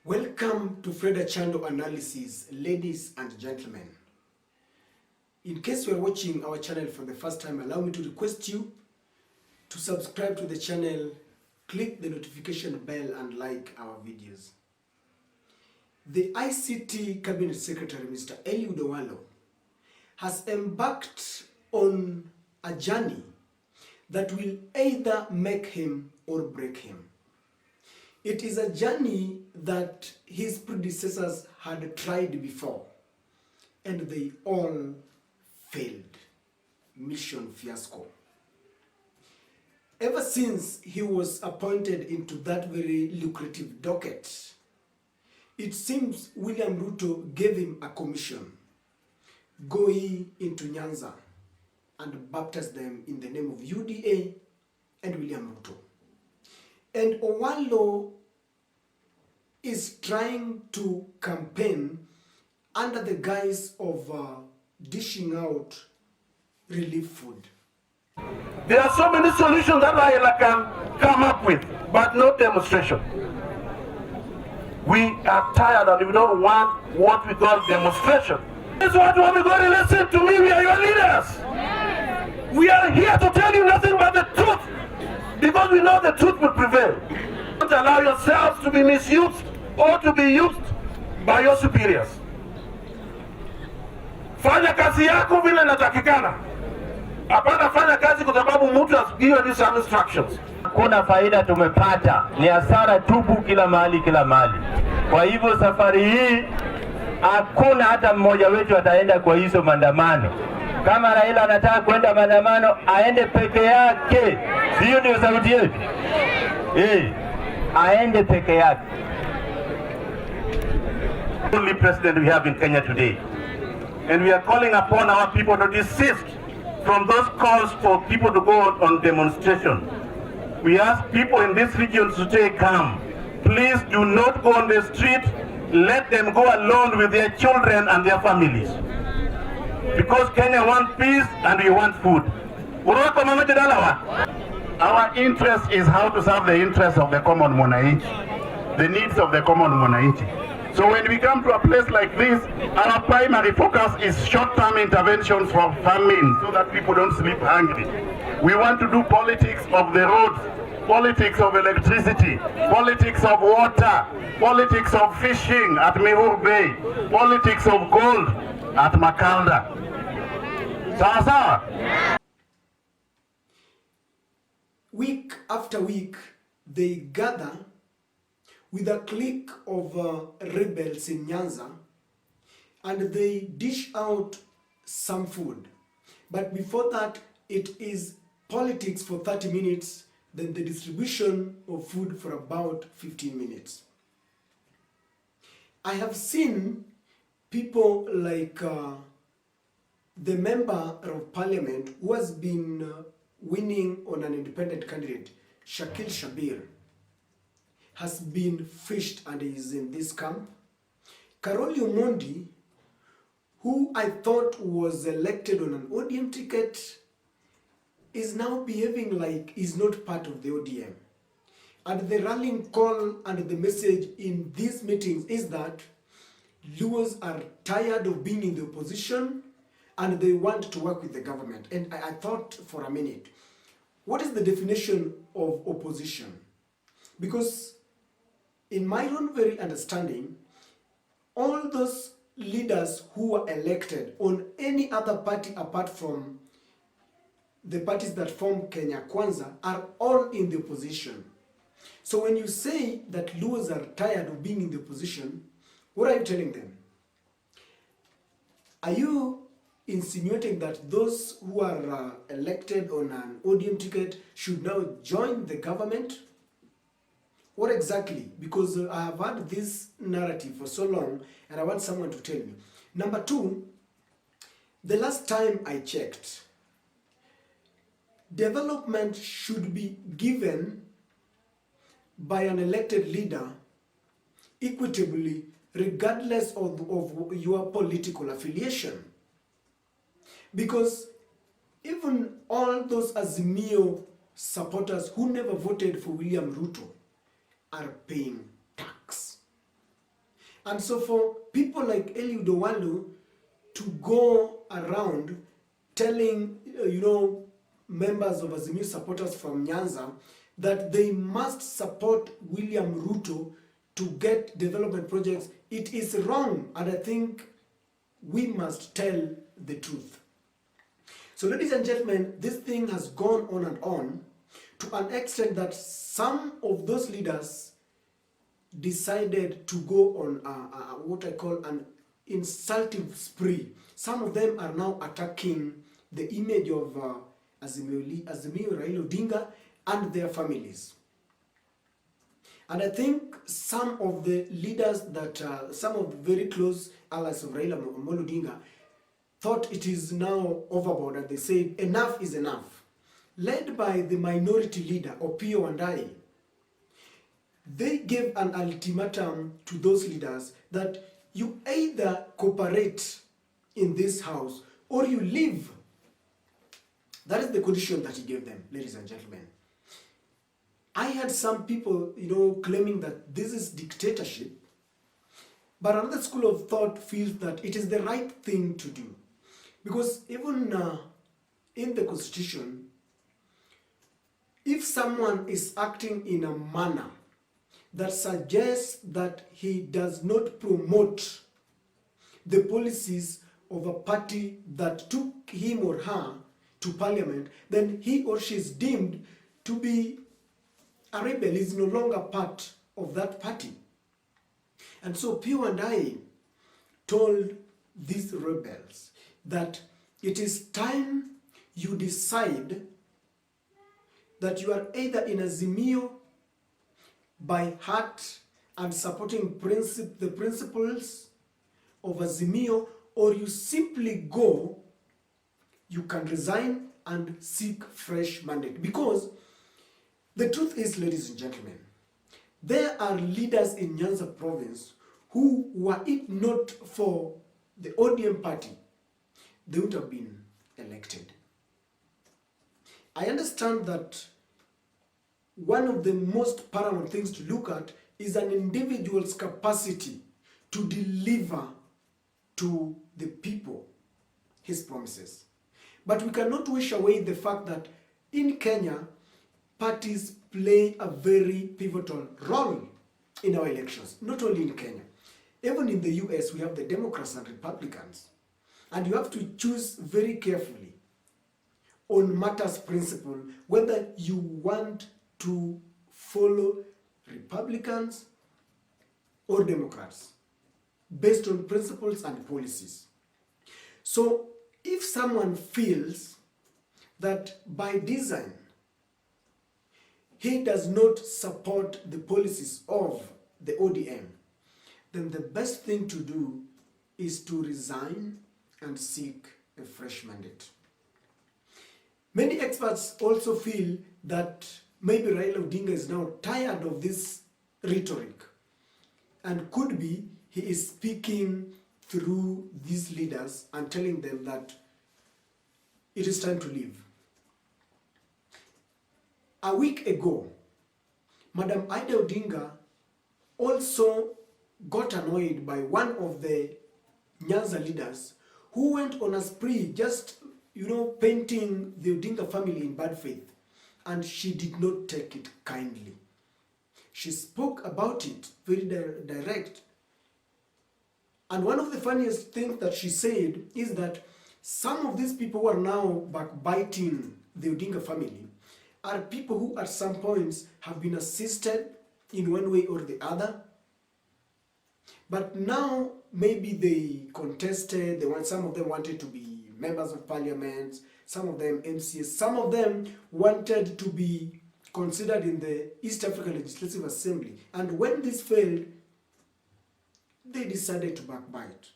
Welcome to Freda Chando Analysis, ladies and gentlemen. In case you are watching our channel for the first time, allow me to request you to subscribe to the channel, click the notification bell and like our videos. The ICT Cabinet Secretary, Mr. Hallo, has embarked on a journey that will either make him or break him. It is a journey that his predecessors had tried before, and they all failed. Mission fiasco. Ever since he was appointed into that very lucrative docket, it seems William Ruto gave him a commission. Go ye into Nyanza and baptize them in the name of UDA and William Ruto. And Hallo is trying to campaign under the guise of dishing out relief food. There are so many solutions that Raila can come up with, but no demonstration. We are tired and we don't want what we call demonstration. This is what we got to listen to me. We are your leaders. We are here to tell you nothing but the truth, because we know the truth will prevail. Don't allow yourselves to be misused or to be used by your superiors. Fanya kazi yako vile inatakikana. Hapana fanya kazi kwa sababu mtu has given you some instructions. Kuna faida tumepata, ni hasara tupu kila mahali kila mahali. Kwa hivyo safari hii hakuna hata mmoja wetu ataenda kwa hizo maandamano. Kama Raila anataka kwenda maandamano aende peke yake. Hiyo ndio sauti yetu. Aende peke yake. Only president we have in Kenya today. And we are calling upon our people to desist from those calls for people to go on demonstration. We ask people in this region to stay calm. Please do not go on the street. Let them go alone with their children and their families. Because Kenya wants peace and we want food. Our interest is how to serve the interests of the common mwananchi, the needs of the common mwananchi. So when we come to a place like this, our primary focus is short-term interventions for famine so that people don't sleep hungry. We want to do politics of the roads, politics of electricity, politics of water, politics of fishing at Mihur Bay, politics of gold at Makalda. Sawa sawa? Week after week, they gather with a clique of rebels in Nyanza and they dish out some food. But before that, it is politics for 30 minutes, then the distribution of food for about 15 minutes. I have seen people like the member of parliament who has been winning on an independent candidate, Shakil Shabir, has been fished and is in this camp. Karoli Omondi, who I thought was elected on an ODM ticket, is now behaving like he's not part of the ODM. And the rallying call and the message in these meetings is that Luos are tired of being in the opposition and they want to work with the government. And I thought for a minute, what is the definition of opposition? Because in my own very understanding, all those leaders who were elected on any other party apart from the parties that form Kenya Kwanza are all in the opposition. So when you say that Luos are tired of being in the opposition, what are you telling them? Are you insinuating that those who are elected on an ODM ticket should now join the government? What exactly? Because I have had this narrative for so long and I want someone to tell me. Number two, the last time I checked, development should be given by an elected leader equitably regardless of your political affiliation. Because even all those Azimio supporters who never voted for William Ruto are paying tax. And so for people like Eliud Owalo to go around telling, members of Azimio supporters from Nyanza that they must support William Ruto to get development projects, it is wrong, and I think we must tell the truth. So ladies and gentlemen, this thing has gone on and on to an extent that some of those leaders decided to go on what I call an insulting spree. Some of them are now attacking the image of Azimio Raila Odinga and their families. And I think some of the leaders that, some of the very close allies of Raila Odinga thought it is now overboard, and they said enough is enough. Led by the minority leader, Opiyo Wandayi, they gave an ultimatum to those leaders that you either cooperate in this house or you leave. That is the condition that he gave them, ladies and gentlemen. I had some people, claiming that this is dictatorship, but another school of thought feels that it is the right thing to do. Because even in the Constitution, if someone is acting in a manner that suggests that he does not promote the policies of a party that took him or her to parliament, then he or she is deemed to be a rebel, is no longer part of that party. And so Opiyo Wandayi told these rebels that it is time you decide that you are either in Azimio by heart and supporting the principles of Azimio, or you simply go, you can resign and seek fresh mandate. Because the truth is, ladies and gentlemen, there are leaders in Nyanza province who, were it not for the ODM party, they would have been elected. I understand that one of the most paramount things to look at is an individual's capacity to deliver to the people his promises. But we cannot wish away the fact that in Kenya, parties play a very pivotal role in our elections. Not only in Kenya. Even in the US, we have the Democrats and Republicans. And you have to choose very carefully on matters principle whether you want to follow Republicans or Democrats based on principles and policies. So if someone feels that by design he does not support the policies of the ODM, then the best thing to do is to resign and seek a fresh mandate. Many experts also feel that maybe Raila Odinga is now tired of this rhetoric, and could be he is speaking through these leaders and telling them that it is time to leave. A week ago, Madam Ida Odinga also got annoyed by one of the Nyanza leaders who went on a spree just, painting the Odinga family in bad faith. And she did not take it kindly. She spoke about it very direct. And one of the funniest things that she said is that some of these people who are now backbiting the Odinga family are people who at some points have been assisted in one way or the other. But now maybe they contested, some of them wanted to be members of parliament, some of them MCs, some of them wanted to be considered in the East African Legislative Assembly. And when this failed, they decided to backbite.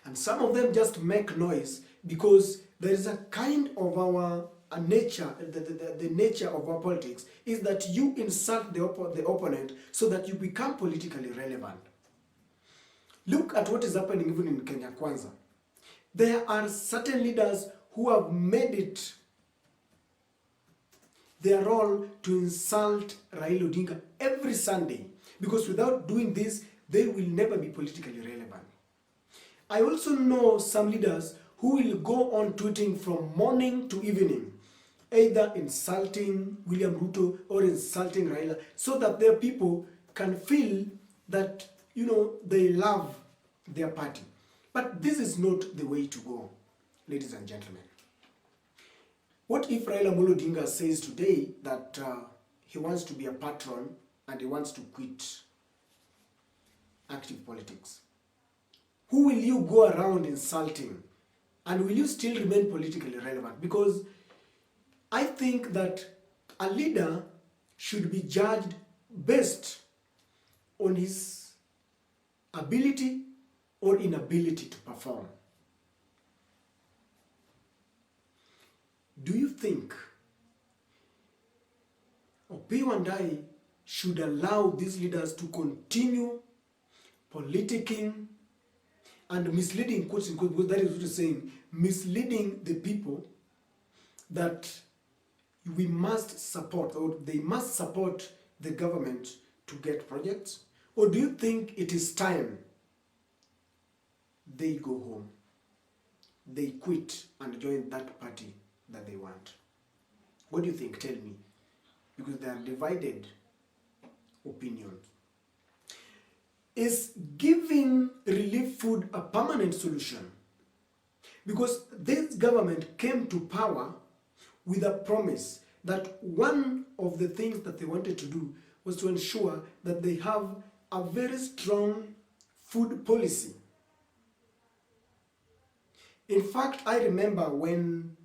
And some of them just make noise because there is a kind of nature, the nature of our politics is that you insult the opponent so that you become politically relevant. Look at what is happening even in Kenya Kwanza. There are certain leaders who have made it their role to insult Raila Odinga every Sunday, because without doing this, they will never be politically relevant. I also know some leaders who will go on tweeting from morning to evening, either insulting William Ruto or insulting Raila, so that their people can feel that, you know, they love their party. But this is not the way to go, ladies and gentlemen. What if Raila Amolo Odinga says today that he wants to be a patron and he wants to quit active politics? Who will you go around insulting? And will you still remain politically relevant? Because I think that a leader should be judged based on his ability or inability to perform. Do you think Opiyo and I should allow these leaders to continue politicking and misleading, quotes unquote, because that is what you're saying, misleading the people that we must support, or they must support the government to get projects? Or do you think it is time they go home, they quit and join that party that they want? What do you think? Tell me. Because there are divided opinions. Is giving relief food a permanent solution? Because this government came to power with a promise that one of the things that they wanted to do was to ensure that they have a very strong food policy. In fact, I remember when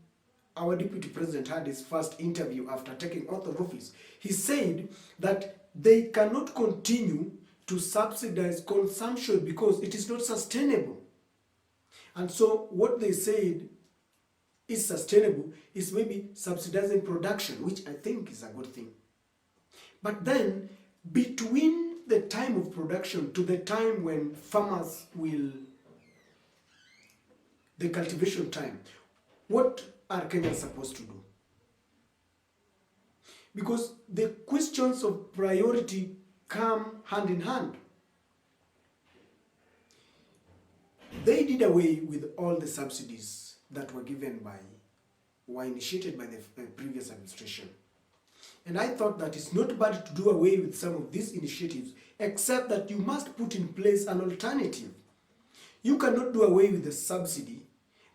our deputy president had his first interview after taking oath of office, he said that they cannot continue to subsidize consumption because it is not sustainable. And so what they said is sustainable is maybe subsidizing production, which I think is a good thing. But then between the time of production to the time when farmers will, the cultivation time, what are Kenyans supposed to do? Because the questions of priority come hand in hand. They did away with all the subsidies that were initiated by the previous administration. And I thought that it's not bad to do away with some of these initiatives, except that you must put in place an alternative. You cannot do away with the subsidy,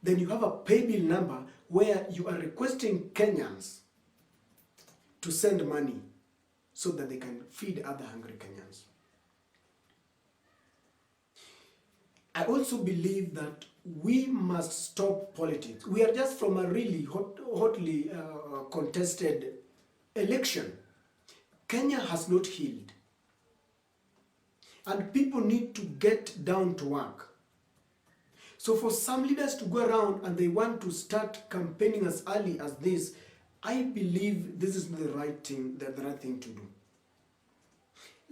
then you have a pay bill number where you are requesting Kenyans to send money so that they can feed other hungry Kenyans. I also believe that we must stop politics. We are just from a really hotly contested election. Kenya has not healed. And people need to get down to work. So for some leaders to go around and they want to start campaigning as early as this, I believe this is the right thing to do.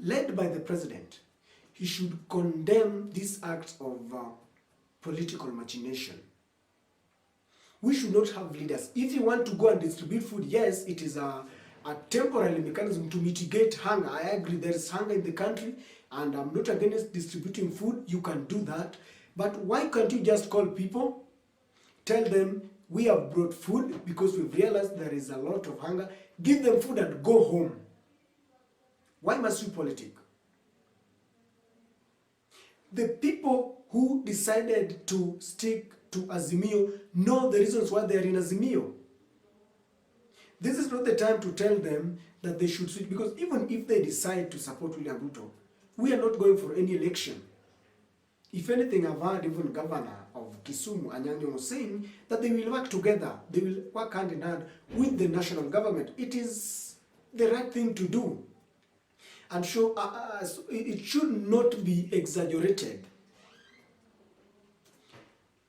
Led by the president, he should condemn these acts of political machination. We should not have leaders. If you want to go and distribute food, yes, it is a temporary mechanism to mitigate hunger. I agree there is hunger in the country, and I'm not against distributing food. You can do that. But why can't you just call people, tell them, we have brought food because we've realized there is a lot of hunger, give them food and go home? Why must we politic? The people who decided to stick to Azimio know the reasons why they are in Azimio. This is not the time to tell them that they should switch, because even if they decide to support William Ruto, we are not going for any election. If anything, I've heard even Governor of Kisumu, Nyanza, saying that they will work together. They will work hand in hand with the national government. It is the right thing to do. And so it should not be exaggerated.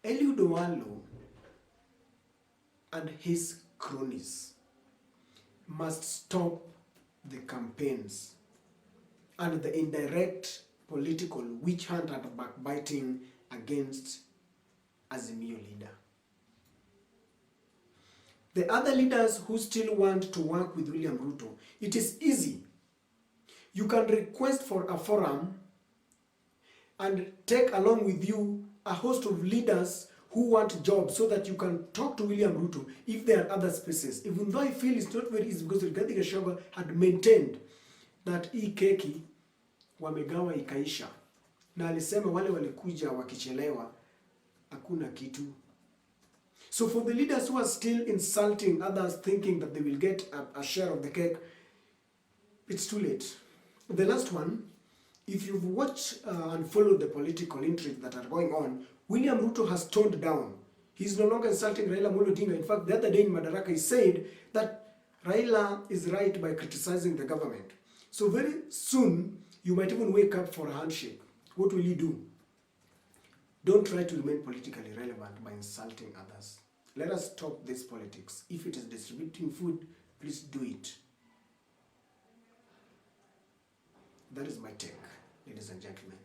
Eliud Owalo and his cronies must stop the campaigns and the indirect political witch hunt and backbiting against Azimio leader. The other leaders who still want to work with William Ruto, it is easy. You can request for a forum and take along with you a host of leaders who want jobs so that you can talk to William Ruto if there are other spaces. Even though I feel it's not very easy because Rigathi Gachagua had maintained that hii keki wamegawa ikaisha. Na alisema wale walikuja wakichelewa hakuna kitu. So for the leaders who are still insulting others thinking that they will get a share of the cake, it's too late. The last one, if you've watched and followed the political intrigue that are going on, William Ruto has toned down. He's no longer insulting Raila Odinga. In fact, the other day in Madaraka, he said that Raila is right by criticizing the government. So very soon, you might even wake up for a handshake. What will you do? Don't try to remain politically relevant by insulting others. Let us stop this politics. If it is distributing food, please do it. That is my take, ladies and gentlemen.